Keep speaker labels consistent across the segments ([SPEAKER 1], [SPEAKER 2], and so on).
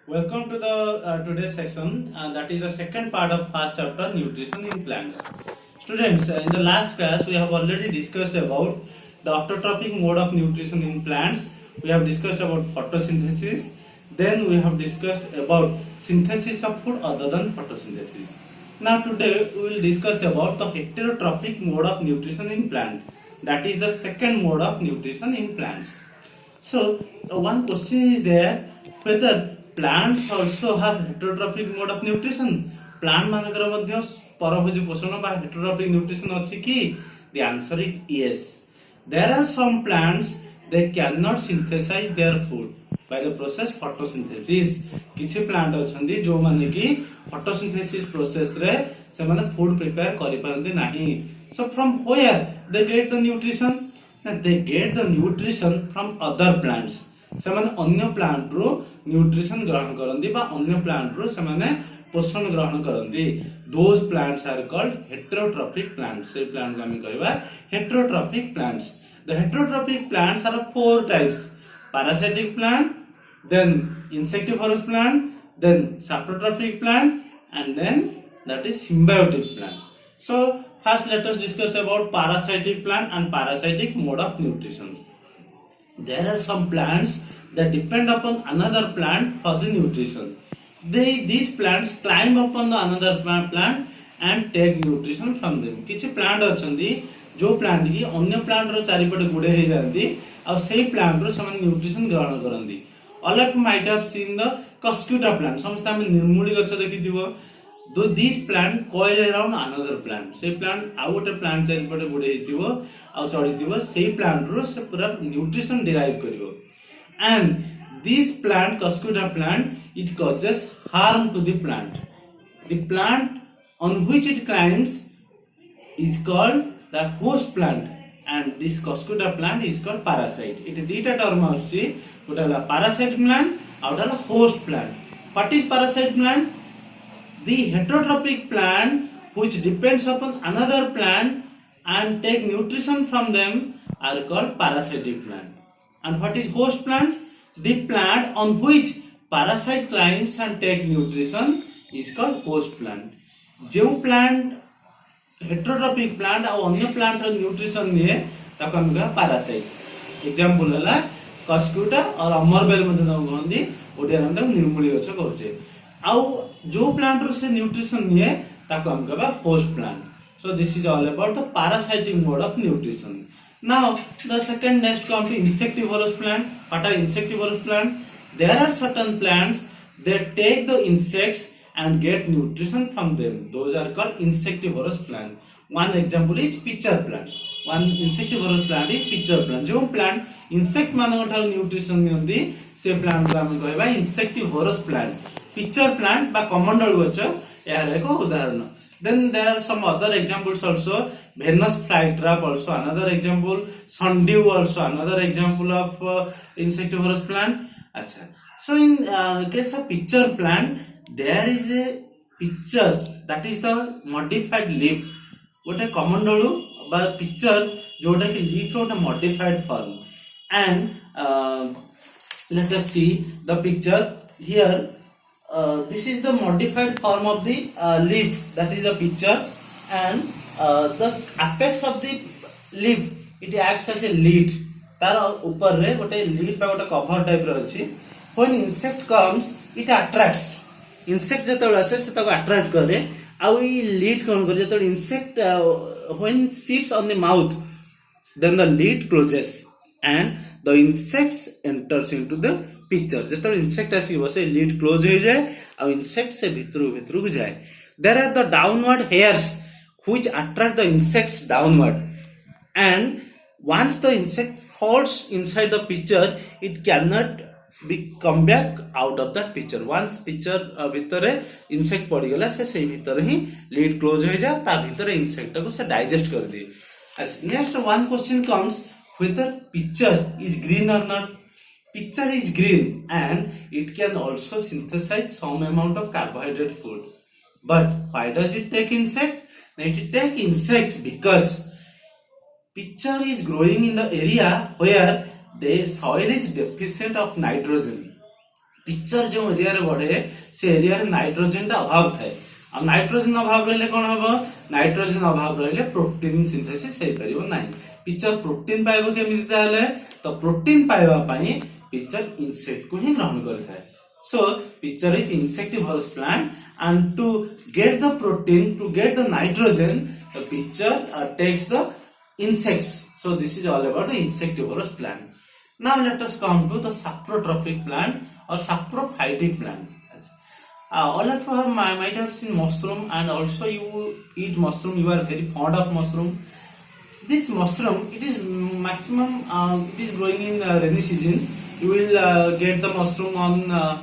[SPEAKER 1] Welcome to the today's session, that is the second part of first chapter, nutrition in plants. Students, in the last class we have already discussed about the autotrophic mode of nutrition in plants. We have discussed about photosynthesis, then we have discussed about synthesis of food other than photosynthesis. Now today we will discuss about the heterotrophic mode of nutrition in plant, that is the second mode of nutrition in plants. So one question is there, whether plants also have heterotrophic mode of nutrition. Plant manakara madhya parabhoji poshana ba heterotrophic nutrition achi ki? The answer is yes. There are some plants they cannot synthesize their food by the process photosynthesis. किछि plant अछंदी जो माने कि photosynthesis process रे से माने food prepare करि परंती नाही. So from where they get the nutrition? They get the nutrition from other plants. ସେମାନେ ଅନ୍ୟ ପ୍ଲାଣ୍ଟ ରୁ ନ୍ୟୁଟ୍ରିସନ ଗ୍ରହଣ କରନ୍ତି ବା ଅନ୍ୟ ପ୍ଲାଣ୍ଟ ରୁ ସେମାନେ ପୋଷଣ ଗ୍ରହଣ କରନ୍ତି. those plants are called heterotrophic plants. ସେ ପ୍ଲାଣ୍ଟ ଆମେ କହିବା heterotrophic plants. The heterotrophic plants are of four types: parasitic plant, then insectivorous plant, then saprotrophic plant, and then that is symbiotic plant. So first let us discuss about parasitic plant and parasitic mode of nutrition. There are some plants that depend upon another plant for the nutrition. These plants climb upon the another plant and take nutrition from them. किछि plant अछंदी जो plant की अन्य plant रो चारिपटे गुडे हे जानती और सेही plant रो समान nutrition ग्रहण करंती. All of you might have seen the coscuta plant. समस्त हम निर्मूली गछ देखिथिबो. Though these plant coil around another plant. से plant आउ गोटे plant चारिपटे गुडे हेतिबो आउ चढ़ीथिबो सेही plant रो से पूरा nutrition derive करिवो. And this plant, coscuta plant, it causes harm to the plant. The plant on which it climbs is called the host plant, and this coscuta plant is called parasite. It is dita term aସୁଛି ଗୋଟେ ହେଲା parasite plant ଆଉ ଗୋଟେ ହେଲା host plant. What is parasite plant? The heterotrophic plant which depends upon another plant and take nutrition from them are called parasitic plant. And what is host plant? The plant on which parasite climbs and take nutrition is called host plant. जो plant heterotrophic plant और अन्य plant रो nutrition निये ताको हम कहा parasite. Example होला coscuta और अमरबेल मध्य ताको कहंदी ओडिया नाम ताको निर्मूली गछ कहउचे. आउ जो plant रो से nutrition निये ताको हम कहा host plant. So this is all about the parasitic mode of nutrition. Now the second next comes to insectivorous plant. What are insectivorous plant? There are certain plants that take the insects and get nutrition from them. Those are called insectivorous plant. One example is pitcher plant. One insectivorous plant is pitcher plant. जो plant insect मानक ठार nutrition नियंती से plant को हम कहवा insectivorous plant. Pitcher plant बा कमंडल गछ यार एको उदाहरण. Then there are some other examples also. Venus flytrap also another example. Sundew also another example of insectivorous plant. Acha. So in case of pitcher plant, there is a pitcher, that is the modified leaf. गोटे कमंडलू बा pitcher जोटा कि leaf row modified form. And let us see the picture here. This is the modified form of the leaf, that is the pitcher, and the apex of the leaf it acts as a lid. तार ऊपर रे गोटे lid बा गोटे cover type रो अछि. When insect comes it attracts. Insect जेतबेला आसे से ताको attract करे आ ई lid कोन करे जेतबेला insect when sits on the mouth then the lid closes and the insects enters into the pitcher. जेतबेला insect आसीबो से lid close हो जाए आ insect से भितरु जाए. There are the downward hairs which attract the insects downward, and once the insect falls inside the pitcher it cannot come back out of that pitcher. Once pitcher भितरे insect पड़ी गला से भितरे ही lid close हो जाए ता भितरे insect को से digest कर दे. Next one question comes, whether pitcher is green or not. Pitcher is green and it can also synthesize some amount of carbohydrate food. But why does it take insect? It take insect because pitcher is growing in the area where the soil is deficient of nitrogen. Picture जो area रे बढ़े से area रे nitrogen टा अभाव थाए आ nitrogen अभाव रहले कोन हबो नाइट्रोजन अभाव रहले प्रोटीन सिंथेसिस हे परिबो नाही पिक्चर प्रोटीन पाइबो केमिति ताले तो प्रोटीन पाइबा पई पिक्चर इंसेक्ट को ही ग्रहण करथाय so picture is insectivorous plant and to get the protein to get the nitrogen the picture takes the insects so this is all about the insectivorous plant now let us come to the saprotrophic plant or saprophytic plant all of you might have seen mushroom and also you eat mushroom you are very fond of mushroom this mushroom it is maximum it is growing in rainy season you will get the mushroom on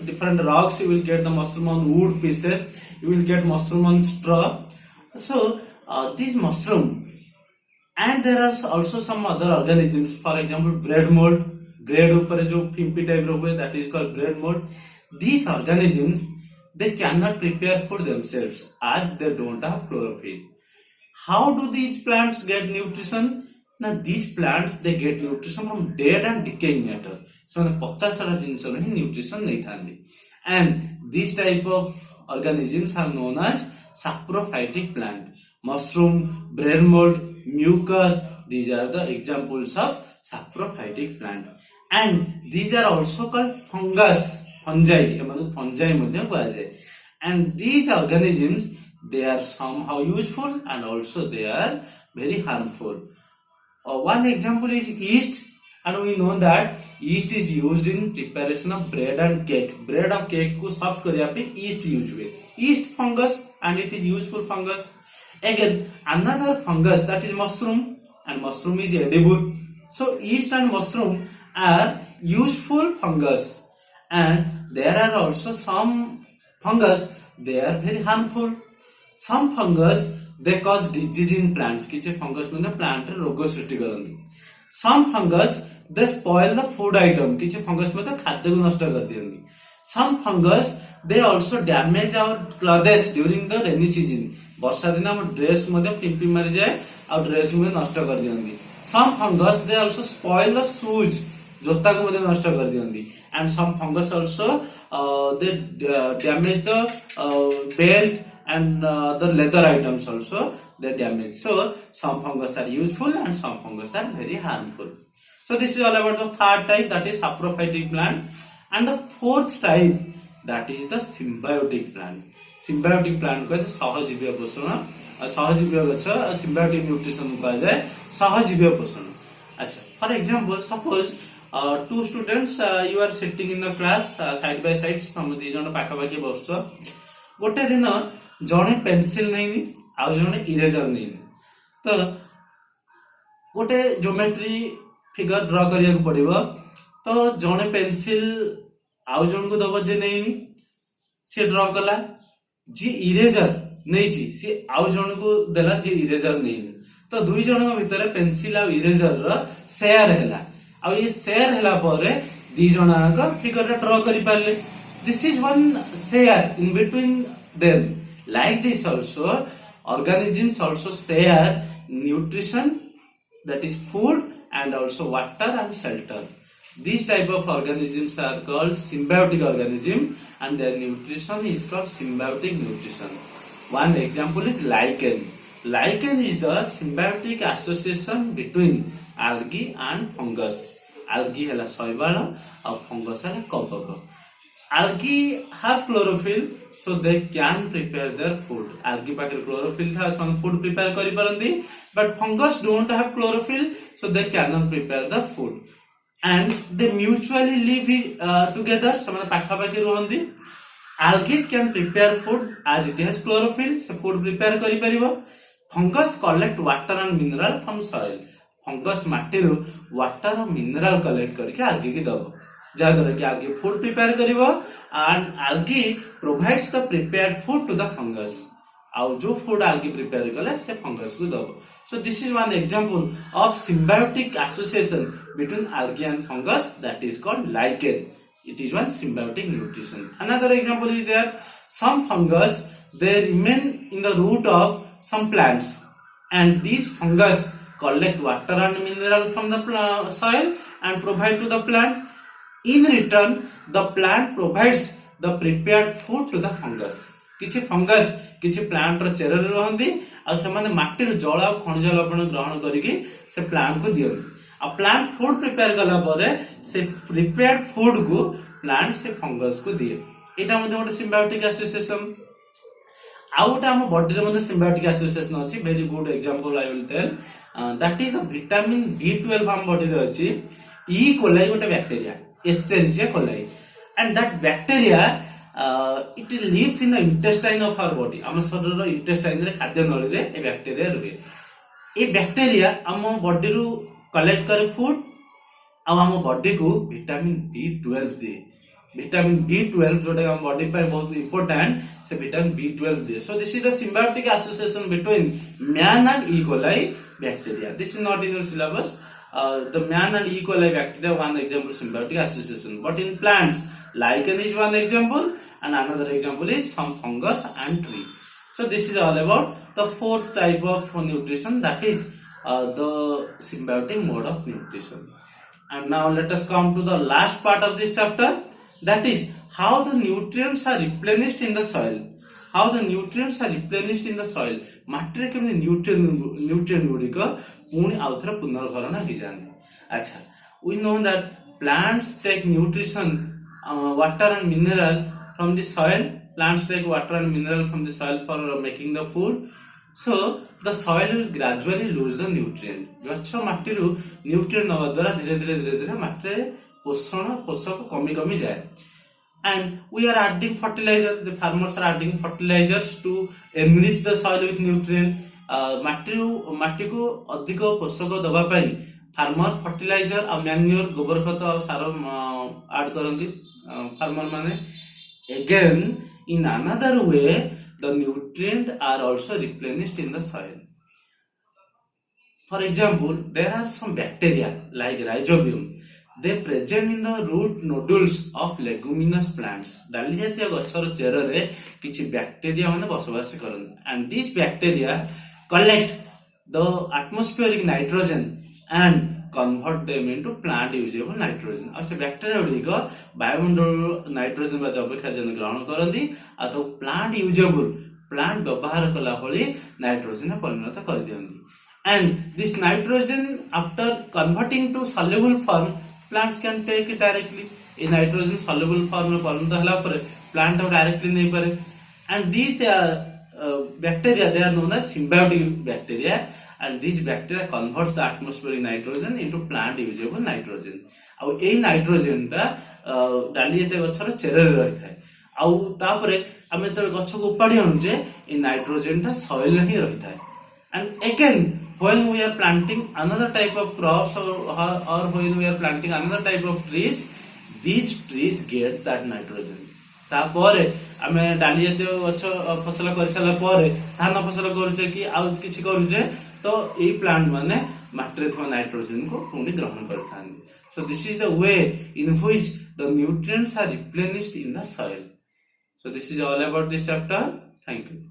[SPEAKER 1] different rocks you will get the mushroom on wood pieces you will get mushroom on straw so this mushroom and there are also some other organisms for example bread mold bread upare jo pimpy type ro hue that is called bread mold these organisms they cannot prepare food themselves as they don't have chlorophyll how do these plants get nutrition now these plants they get nutrition from dead and decaying matter so na 50 sara jinso hi nutrition nei thandi and these type of organisms are known as saprophytic plant mushroom bread mold mucor these are the examples of saprophytic plant and these are also called fungi emanku fungi madhya kuajaye and these organisms they are somehow useful and also they are very harmful one example is yeast and we know that yeast is used in preparation of bread and cake bread or cake को soft करिया पे yeast use हुए yeast fungus and it is useful fungus again another fungus that is mushroom and mushroom is edible so yeast and mushroom are useful fungus and there are also some fungus they are very harmful some fungus they cause disease in plants किछि fungus में plant रे रोग सृष्टि करନ୍ତି some fungus they spoil the food item किछि fungus में खाद्य को नष्ट कर दियନ୍ତି some fungus they also damage our clothes during the rainy season वर्षा दिन हम ड्रेस मध्ये पिंपी मारि जाय और ड्रेस में नष्ट कर दियନ୍ତି some fungus they also spoil the shoes जोता को मध्ये नष्ट कर दियନ୍ତି and some fungus also they damage the belt and the leather items also they damage so some fungus are useful and some fungus are very harmful so this is all about the third type that is saprophytic plant and the fourth type that is the symbiotic plant को सहजीवी पोषण सहजीवी गछ symbiotic nutrition को जाय सहजीवी पोषण अच्छा for example suppose two students you are sitting in the class side by side हम दी जण पाखा पाखी बसछ गोटे दिन जणे पेंसिल नहीं आउ जणे इरेजर नहीं तो गोटे ज्योमेट्री फिगर ड्रा करिया को पड़िबो तो जणे पेंसिल आउ जण को दबो जे नहीं से ड्रा कला जी इरेजर नहीं जी से आउ जण को देला जे इरेजर नहीं तो दुई जण भितर पेंसिल आ इरेजर रो शेयर हैला आ ये शेयर हैला परे दी जणाक फिगर ड्रा करि पाले this is one share in between them like this also organisms also share nutrition that is food and also water and shelter these type of organisms are called symbiotic organism and their nutrition is called symbiotic nutrition one example is lichen is the symbiotic association between algae and fungus algae hela soibala और fungus hela kobak algae have chlorophyll so they can prepare their food algae pakre chlorophyll tha some food prepare kari paranti but fungus don't have chlorophyll so they cannot prepare the food and they mutually live together samana pakha pakhi rohandi algae can prepare food as it has chlorophyll so food prepare kari paribo fungus collect water and mineral from soil fungus matti ru water and mineral collect करके algae की दबो जहाद्वारा कि algae food prepare करिवो and algae provides the prepared food to the fungus आउ जो food algae prepare कले से fungus को दबो so this is one example of symbiotic association between algae and fungus that is called lichen it is one symbiotic nutrition another example is there some fungus they remain in the root of some plants and these fungus collect water and mineral from the soil and provide to the plant In return, the plant provides the prepared food to the fungus. କିଛି fungus କିଛି ପ୍ଲାଣ୍ଟର ଚେରରେ ରହନ୍ତି ଆଉ ସେମାନେ ମାଟିରୁ ଜଳ ଆଉ ଖଣିଜ ଲବଣ ଗ୍ରହଣ କରିକି ସେ ପ୍ଲାଣ୍ଟକୁ ଦିଅନ୍ତି। ଆଉ ପ୍ଲାଣ୍ଟ ଫୁଡ ପ୍ରିପେୟାର କଲା ପରେ ସେ ପ୍ରିପେୟାର୍ଡ ଫୁଡକୁ ପ୍ଲାଣ୍ଟ ସେ ଫଙ୍ଗସକୁ ଦିଏ। ଏଇଟା ମଧ୍ୟ ଗୋଟେ ସିମ୍ବାୟୋଟିକ୍ ଆସୋସିଏସନ। ଆଉ ଗୋଟେ ଆମ ବଡିରେ ମଧ୍ୟ ସିମ୍ବାୟୋଟିକ୍ ଆସୋସିଏସନ ଅଛି। Very good example I will tell, that is the vitamin B12 ଆମ ବଡିରେ ଅଛି। ଇ କୋଲାଇ ଗୋଟେ bacteria, Escherichia coli, and that bacteria it lives in the intestine of our body. ଆମ ଶରୀରର ଇଣ୍ଟେଷ୍ଟାଇନ ରେ ଖାଦ୍ୟ ନଳୀରେ ଏ ବ୍ୟାକ୍ଟେରିଆ ରୁହେ। ଏ ବ୍ୟାକ୍ଟେରିଆ ଆମ ବଡିରୁ କଲେକ୍ଟ करे ଫୁଡ ଆଉ ଆମ ବଡିକୁ ଭିଟାମିନ୍ B12 ଦିଏ। ଭିଟାମିନ୍ B12 जोटा हम बॉडी पे बहुत इंपोर्टेंट से विटामिन B12 दिए। So this is the symbiotic association between man and E. coli bacteria. This is not in your syllabus. The man and E. coli bacteria one example symbiotic association. But in plants, lichen is one example and another example is some fungus and tree. So this is all about the fourth type of nutrition, that is the symbiotic mode of nutrition. And now let us come to the last part of this chapter. That is how the nutrients are replenished in the soil. How the nutrients are replenished in the soil. माटी रे केमने nutrient गुड़िक पुणी आउथरे पुनर्भरण हो जाते। अच्छा, we know that plants take nutrition, water and mineral from the soil. Plants take water and mineral from the soil for making the food. So the soil will gradually lose the nutrient. गच्छ माटी रु nutrient नवा द्वारा धीरे धीरे माटी रे पोषक कमी जाए। And we are adding fertilizer. The farmers are adding fertilizers to enrich the soil with nutrient. माटी को अधिक पोषक दबा पाई फार्मर फर्टिलाइजर और मैन्योर गोबर खत और सार ऐड करंती फार्मर माने। Again, in another way, the nutrients are also replenished in the soil. For example, there are some bacteria like rhizobium. They present in the root nodules of leguminous plants. डाली जातीय गछर चेररे किछि bacteria माने बसवास करन, and these bacteria collect the atmospheric nitrogen and convert them into plant usable nitrogen. और से bacteria गुड़िक वायुमंडल nitrogen बा जैविक ग्रहण करती आ तो प्लांट यूजेबल प्लांट व्यवहार कला भली नाइट्रोजन परिणत कर दियंती। And this nitrogen after converting to soluble form, plants can take it directly. In nitrogen soluble form में परिणत होला पर plant directly नहीं पारे। And these bacteria, they are known as symbiotic bacteria, and these bacteria converts the atmospheric nitrogen into plant usable nitrogen. ଆଉ एई nitrogen टा डाली जाते गछर चेरे रही थाए। ଆଉ तापरे आमे त गछ को उपाड़ी अनुजे ए नाइट्रोजन टा सॉइल रे ही रही थाए। And again, when we are planting another type of crops or when we are planting another type of trees, these trees get that nitrogen. तापरे आमे डाली जाते गछ फसल कर साला परे धान फसल करूचे कि आउ किछि करूचे तो ए प्लांट माने माटी रे थवा नाइट्रोजन को पुणी ग्रहण करथान। So this is the way in which the nutrients are replenished in the soil. So this is all about this chapter. Thank you.